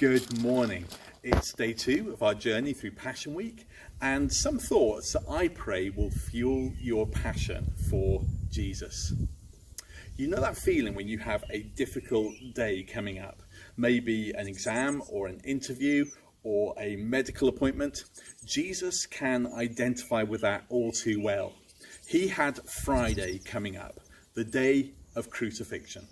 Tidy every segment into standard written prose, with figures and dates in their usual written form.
Good morning. It's day 2 of our journey through Passion Week, and some thoughts that I pray will fuel your passion for Jesus. You know that feeling when you have a difficult day coming up, maybe an exam or an interview or a medical appointment? Jesus can identify with that all too well. He had Friday coming up, the day of crucifixion.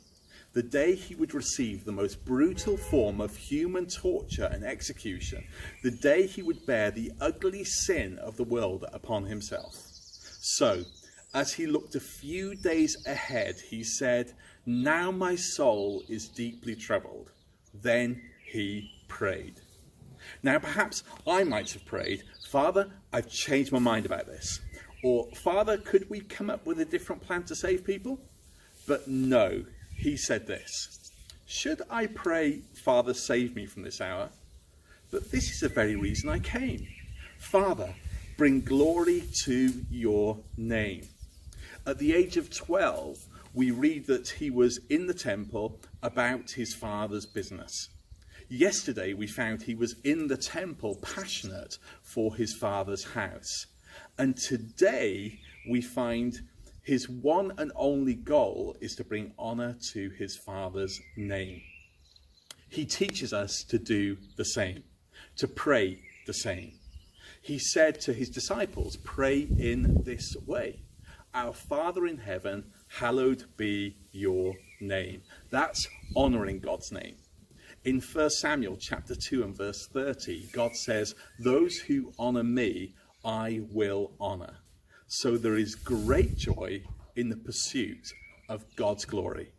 The day he would receive the most brutal form of human torture and execution. The day he would bear the ugly sin of the world upon himself. So, as he looked a few days ahead, he said, "Now my soul is deeply troubled." Then he prayed. Now perhaps I might have prayed, "Father, I've changed my mind about this." Or, "Father, could we come up with a different plan to save people?" But no. He said this, "Should I pray, 'Father, save me from this hour'? But this is the very reason I came. Father, bring glory to your name." At the age of 12, we read that he was in the temple about his father's business. Yesterday, we found he was in the temple passionate for his father's house. And today, we find his one and only goal is to bring honor to his Father's name. He teaches us to do the same, to pray the same. He said to his disciples, "Pray in this way. Our Father in heaven, hallowed be your name." That's honoring God's name. In 1 Samuel chapter 2 and verse 30, God says, "Those who honor me, I will honor." So there is great joy in the pursuit of God's glory.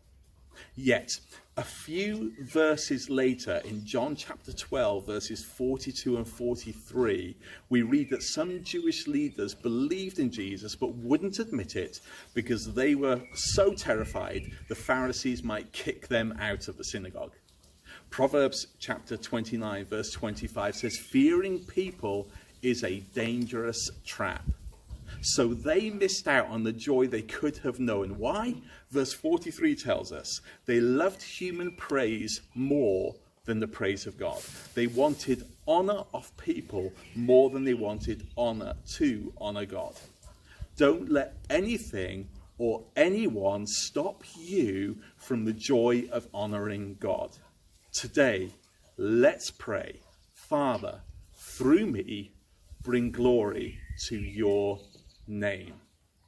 Yet, a few verses later, in John chapter 12, verses 42 and 43, we read that some Jewish leaders believed in Jesus but wouldn't admit it because they were so terrified the Pharisees might kick them out of the synagogue. Proverbs chapter 29, verse 25 says, "Fearing people is a dangerous trap." So they missed out on the joy they could have known. Why? Verse 43 tells us they loved human praise more than the praise of God. They wanted honor of people more than they wanted honor to honor God. Don't let anything or anyone stop you from the joy of honoring God. Today, let's pray, "Father, through me, bring glory to your name."